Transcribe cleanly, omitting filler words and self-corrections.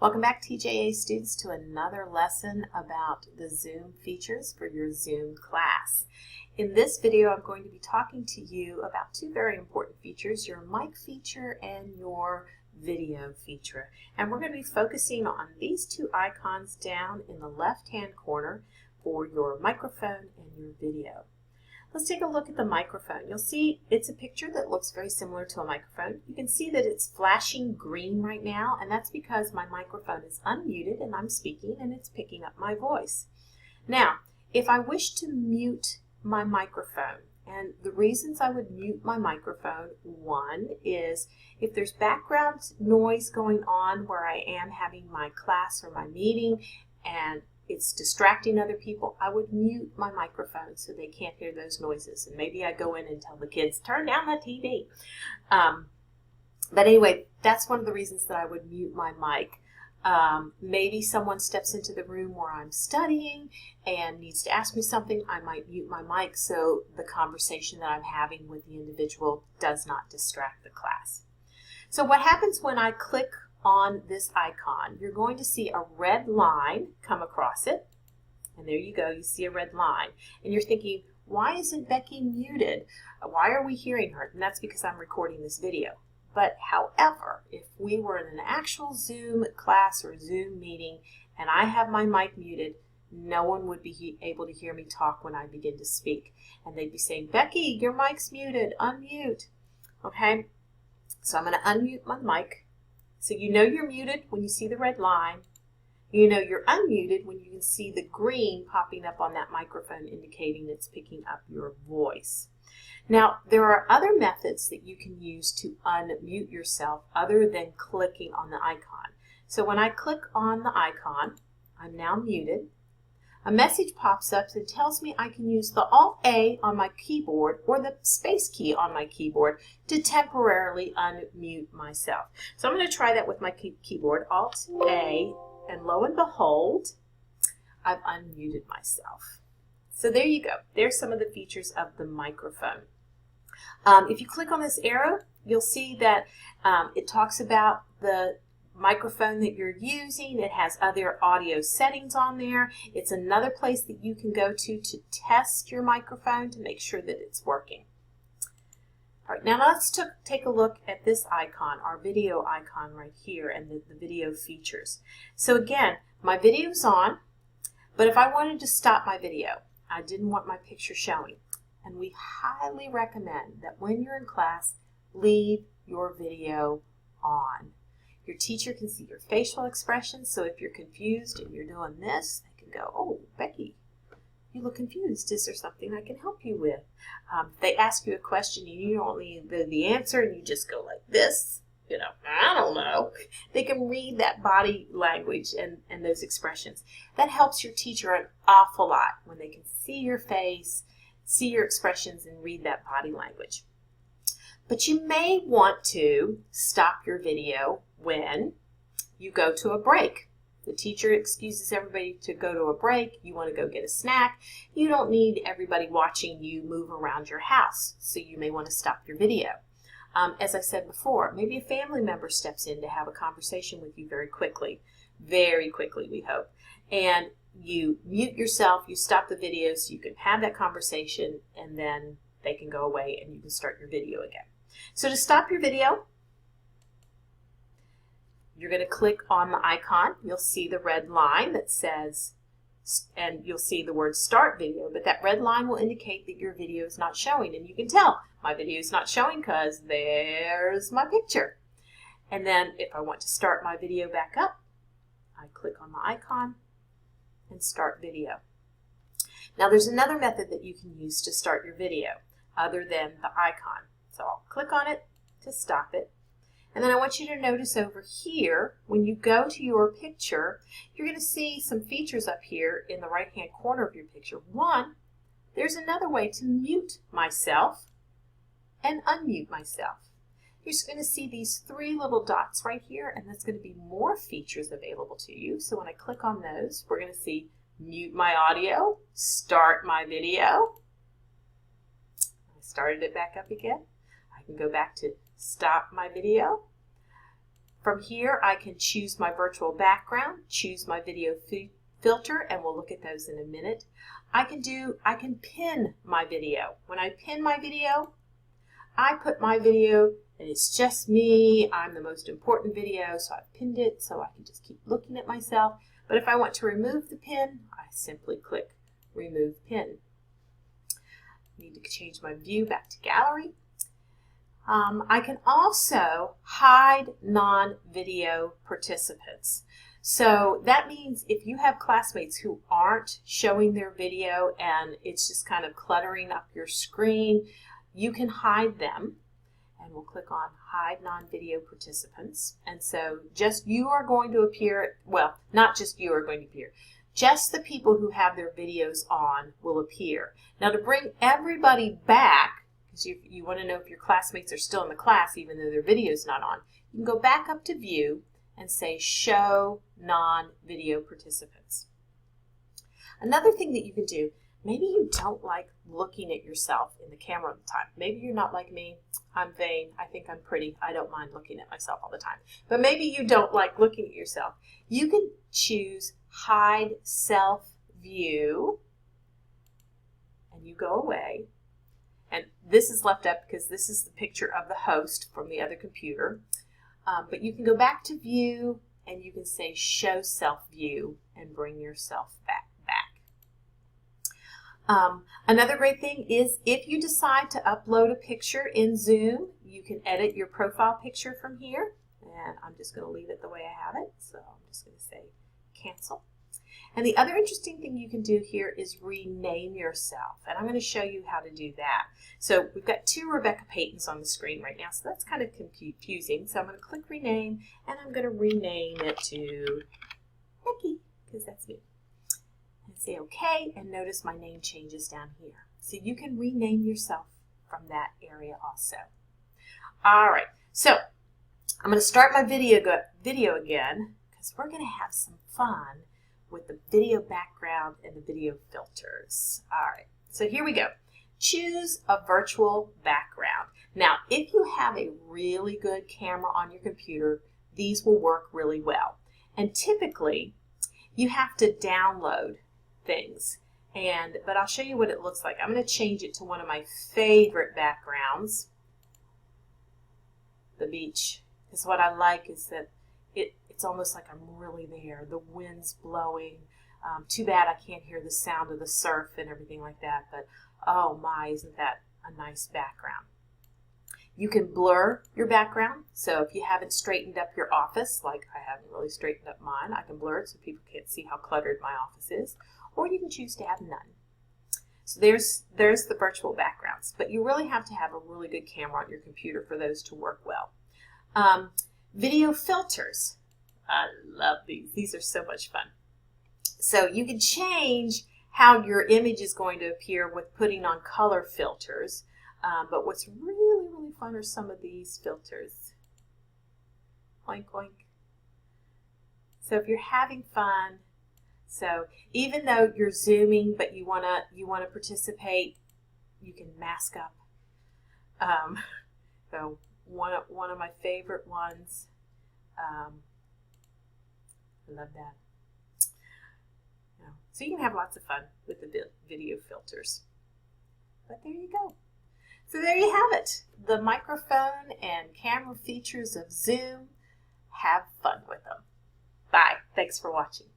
Welcome back, TJACE students, to another lesson about the Zoom features for your Zoom class. In this video, I'm going to be talking to you about two very important features, your mic feature and your video feature. And we're going to be focusing on these two icons down in the left-hand corner for your microphone and your video. Let's take a look at the microphone. You'll see it's a picture that looks very similar to a microphone. You can see that it's flashing green right now, and that's because my microphone is unmuted and I'm speaking and it's picking up my voice. Now, if I wish to mute my microphone, and the reasons I would mute my microphone, one is if there's background noise going on where I am having my class or my meeting and it's distracting other people, I would mute my microphone so they can't hear those noises. And maybe I go in and tell the kids, turn down the TV. But anyway, that's one of the reasons that I would mute my mic. Maybe someone steps into the room where I'm studying and needs to ask me something. I might mute my mic so the conversation that I'm having with the individual does not distract the class. So what happens when I click on this icon? You're going to see a red line come across it, and there you go, you see a red line, and you're thinking, why isn't Becky muted? Why are we hearing her? And that's because I'm recording this video. But however, if we were in an actual Zoom class or Zoom meeting and I have my mic muted, no one would be able to hear me talk when I begin to speak, and they'd be saying, Becky, your mic's muted, unmute. Okay, so I'm going to unmute my mic. So you know you're muted when you see the red line. You know you're unmuted when you can see the green popping up on that microphone indicating it's picking up your voice. Now, there are other methods that you can use to unmute yourself other than clicking on the icon. So when I click on the icon, I'm now muted. A message pops up that tells me I can use the Alt-A on my keyboard or the space key on my keyboard to temporarily unmute myself. So I'm going to try that with my keyboard, Alt-A, and lo and behold, I've unmuted myself. So there you go. There's some of the features of the microphone. If you click on this arrow, you'll see that it talks about the microphone that you're using. It has other audio settings on there. It's another place that you can go to test your microphone to make sure that it's working. All right, now let's take a look at this icon, our video icon right here, and the video features. So again, my video's on, but if I wanted to stop my video, I didn't want my picture showing, and we highly recommend that when you're in class, leave your video on. Your teacher can see your facial expressions, so if you're confused and you're doing this, they can go, oh, Becky, you look confused. Is there something I can help you with? If they ask you a question and you don't know the answer and you just go like this, you know, I don't know. They can read that body language and those expressions. That helps your teacher an awful lot when they can see your face, see your expressions, and read that body language. But you may want to stop your video when you go to a break. The teacher excuses everybody to go to a break. You want to go get a snack. You don't need everybody watching you move around your house, so you may want to stop your video. As I said before, maybe a family member steps in to have a conversation with you very quickly, we hope. And you mute yourself, you stop the video so you can have that conversation, and then they can go away and you can start your video again. So to stop your video, you're going to click on the icon. You'll see the red line that says, and you'll see the word start video, but that red line will indicate that your video is not showing, and you can tell my video is not showing because there's my picture. And then if I want to start my video back up, I click on the icon and start video. Now there's another method that you can use to start your video other than the icon. So I'll click on it to stop it. And then I want you to notice over here, when you go to your picture, you're going to see some features up here in the right-hand corner of your picture. One, there's another way to mute myself and unmute myself. You're just going to see these three little dots right here, and there's going to be more features available to you. So when I click on those, we're going to see mute my audio, start my video. I started it back up again. I can go back to stop my video, From here, I can choose my virtual background, choose my video filter, and we'll look at those in a minute. I can pin my video. When I pin my video, I put my video and it's just me. I'm the most important video, so I've pinned it so I can just keep looking at myself. But if I want to remove the pin, I simply click Remove Pin. I need to change my view back to gallery. I can also hide non-video participants. So that means if you have classmates who aren't showing their video and it's just kind of cluttering up your screen, you can hide them. And we'll click on Hide Non-Video Participants. And so just you are going to appear, well, not just you are going to appear, just the people who have their videos on will appear. Now to bring everybody back, because you want to know if your classmates are still in the class even though their video is not on, you can go back up to View and say Show Non-Video Participants. Another thing that you can do, maybe you don't like looking at yourself in the camera all the time. Maybe you're not like me. I'm vain. I think I'm pretty. I don't mind looking at myself all the time. But maybe you don't like looking at yourself. You can choose Hide Self View, and you go away. And this is left up because this is the picture of the host from the other computer. But you can go back to View, and you can say Show Self View and bring yourself back. Another great thing is if you decide to upload a picture in Zoom, you can edit your profile picture from here. And I'm just going to leave it the way I have it. So I'm just going to say Cancel. And the other interesting thing you can do here is rename yourself. And I'm going to show you how to do that. So we've got two Rebecca Paytons on the screen right now, so that's kind of confusing. So I'm going to click Rename, and I'm going to rename it to Becky, because that's me. And say OK, and notice my name changes down here. So you can rename yourself from that area also. All right, so I'm going to start my video again, because we're going to have some fun with the video background and the video filters. All right, so here we go. Choose a virtual background. Now, if you have a really good camera on your computer, these will work really well. And typically, you have to download things. But I'll show you what it looks like. I'm going to change it to one of my favorite backgrounds, the beach. Because what I like is that it's almost like I'm really there. The wind's blowing. Too bad I can't hear the sound of the surf and everything like that, but oh my, isn't that a nice background? You can blur your background, so if you haven't straightened up your office, like I haven't really straightened up mine, I can blur it so people can't see how cluttered my office is, or you can choose to have none. So there's the virtual backgrounds, but you really have to have a really good camera on your computer for those to work well. Video filters. I love these. These are so much fun. So you can change how your image is going to appear with putting on color filters. But what's really, really fun are some of these filters. Oink, oink. So if you're having fun, so even though you're Zooming but you wanna participate, you can mask up. So one of my favorite ones. I love that. So you can have lots of fun with the video filters. But there you go. So there you have it. The microphone and camera features of Zoom. Have fun with them. Bye. Thanks for watching.